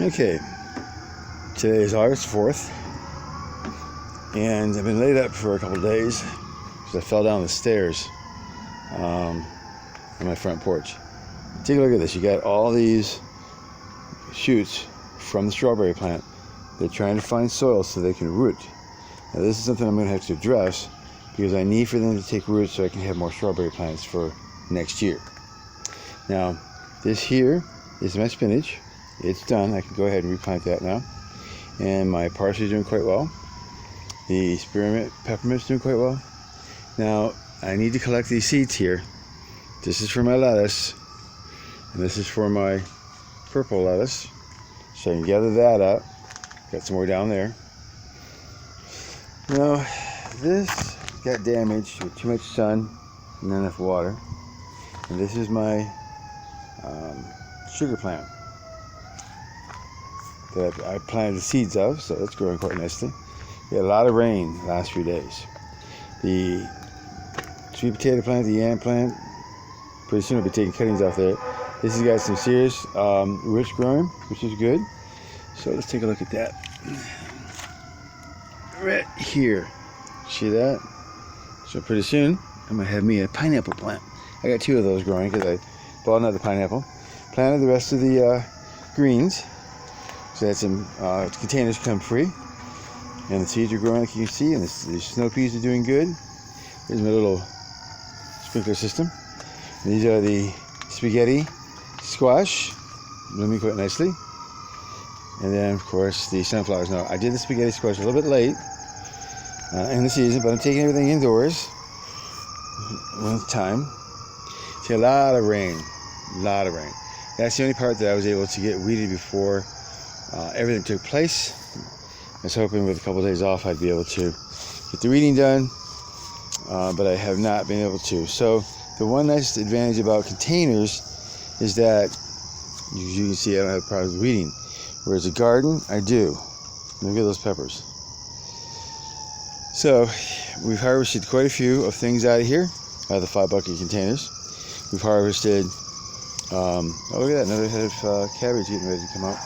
Okay, today is August 4th, and I've been laid up for a couple days because I fell down the stairs on my front porch. Take a look at this. You got all these shoots from the strawberry plant. They're trying to find soil so they can root. Now this is something I'm going to have to address because I need for them to take root so I can have more strawberry plants for next year. Now, this here is my spinach. It's done. I can go ahead and replant that now. And my parsley is doing quite well. The spearmint peppermint's doing quite well. Now, I need to collect these seeds here. This is for my lettuce, and this is for my purple lettuce. So I can gather that up. Got some more down there. Now, this got damaged with too much sun and not enough water. And this is my sugar plant that I planted the seeds of, so that's growing quite nicely. We had a lot of rain the last few days. The sweet potato plant, the yam plant, pretty soon I'll be taking cuttings off there. This has got some serious roots growing, which is good. So let's take a look at that. Right here. See that? So pretty soon I'm going to have me a pineapple plant. I got two of those growing because I bought another pineapple. Planted the rest of the greens. So that's some containers come free. And the seeds are growing like you can see. And the snow peas are doing good. Here's my little sprinkler system. And these are the spaghetti squash. Blooming quite nicely. And then, of course, the sunflowers. Now, I did the spaghetti squash a little bit late in the season, but I'm taking everything indoors one time. See, a lot of rain. That's the only part that I was able to get weeded before everything took place. I was hoping with a couple of days off I'd be able to get the weeding done, but I have not been able to. So the one nice advantage about containers is that you can see I don't have problems with weeding. Whereas a garden, I do. Look at those peppers. So we've harvested quite a few of things out of here, out of the 5-bucket containers. We've harvested, oh look at that, another head of cabbage getting ready to come out.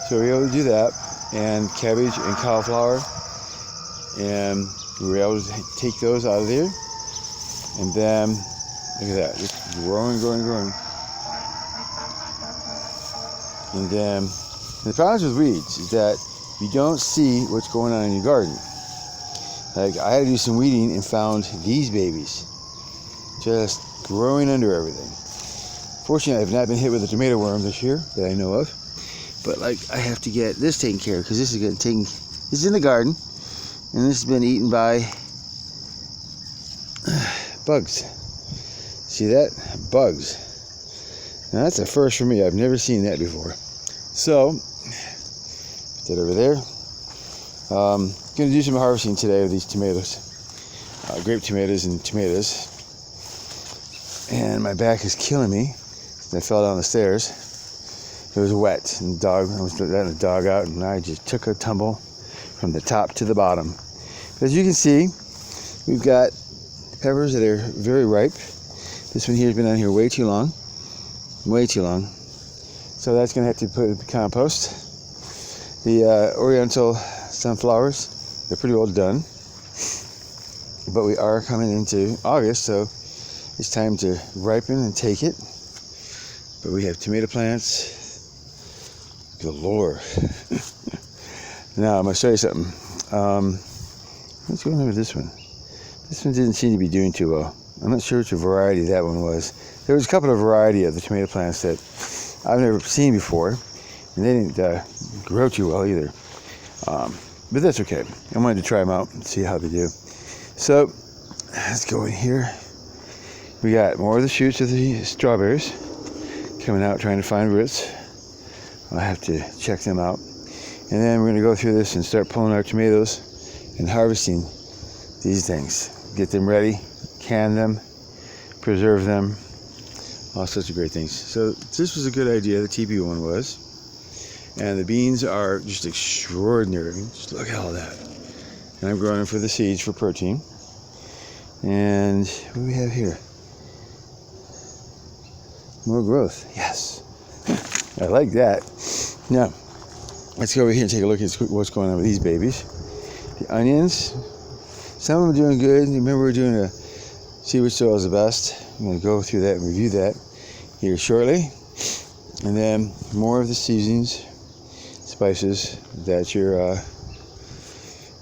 So we were able to do that, and cabbage and cauliflower, and we were able to take those out of there. And then, look at that, just growing. And then, the problem with weeds is that you don't see what's going on in your garden. Like, I had to do some weeding and found these babies just growing under everything. Fortunately, I have not been hit with a tomato worm this year that I know of. But like, I have to get this taken care of because this is getting taken. This is in the garden, and this has been eaten by bugs. See that? Bugs. Now that's a first for me. I've never seen that before. So, put that over there. Going to do some harvesting today of these tomatoes, grape tomatoes and tomatoes. And my back is killing me. I fell down the stairs. It was wet, and I was letting the dog out, and I just took a tumble from the top to the bottom. But as you can see, we've got peppers that are very ripe. This one here has been on here way too long. So that's going to have to put in the compost. The Oriental sunflowers, they're pretty well done. But we are coming into August, so it's time to ripen and take it. But we have tomato plants galore. Now, I'm going to show you something. What's going on with this one? This one didn't seem to be doing too well. I'm not sure which variety that one was. There was a couple of variety of the tomato plants that I've never seen before, and they didn't grow too well either. But that's okay. I wanted to try them out and see how they do. So, let's go in here. We got more of the shoots of the strawberries coming out, trying to find roots. I'll have to check them out. And then we're going to go through this and start pulling our tomatoes and harvesting these things. Get them ready, can them, preserve them, all sorts of great things. So this was a good idea, the TP one was. And the beans are just extraordinary. Just look at all that. And I'm growing them for the seeds for protein. And what do we have here? More growth. Yes. I like that. Now, let's go over here and take a look at what's going on with these babies. The onions, some of them are doing good. Remember, we're doing a see which soil is the best. I'm going to go through that and review that here shortly. And then more of the seasonings, spices, that's your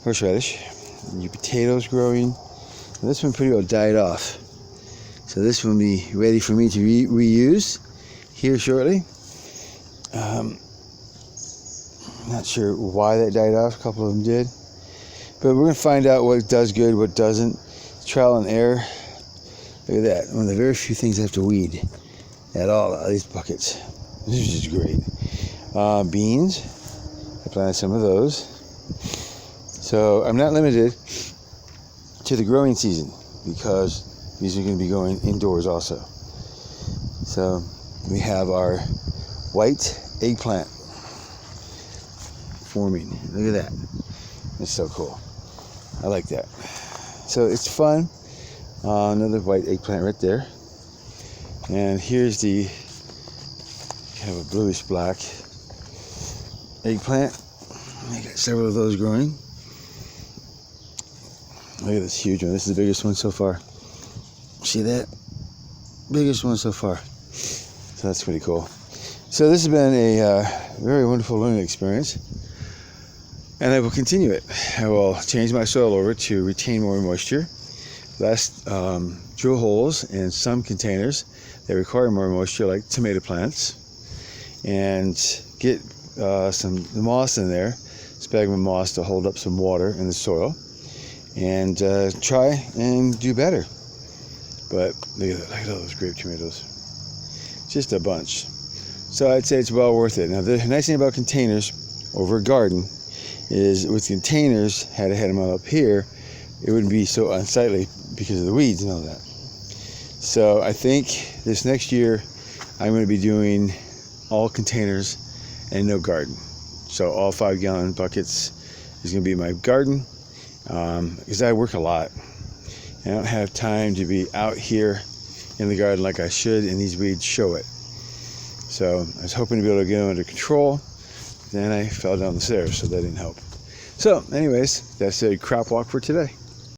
horseradish, and your potatoes growing. And this one pretty well died off. So this will be ready for me to reuse here shortly. Not sure why that died off. A couple of them did. But we're going to find out what does good, what doesn't. Trial and error. Look at that. One of the very few things I have to weed at all out of these buckets. This is just great. Beans. I planted some of those. So I'm not limited to the growing season because these are going to be going indoors also. So we have our white eggplant forming. Look at that. It's so cool. I like that. So it's fun. Another white eggplant right there. And here's the kind of a bluish black eggplant. I got several of those growing. Look at this huge one. This is the biggest one so far. See that? Biggest one so far. So that's pretty cool. So this has been a very wonderful learning experience. And I will continue it. I will change my soil over to retain more moisture. Less drill holes in some containers that require more moisture, like tomato plants. And get some moss in there, sphagnum moss, to hold up some water in the soil. And try and do better. But look at all those grape tomatoes. Just a bunch. So I'd say it's well worth it. Now the nice thing about containers over a garden is with containers, had I had them all up here, it wouldn't be so unsightly because of the weeds and all that. So I think this next year I'm going to be doing all containers and no garden. So all 5-gallon buckets is going to be my garden. Because I work a lot. I don't have time to be out here in the garden like I should, and these weeds show it. So I was hoping to be able to get them under control. Then I fell down the stairs, so that didn't help. So anyways, that's a crop walk for today.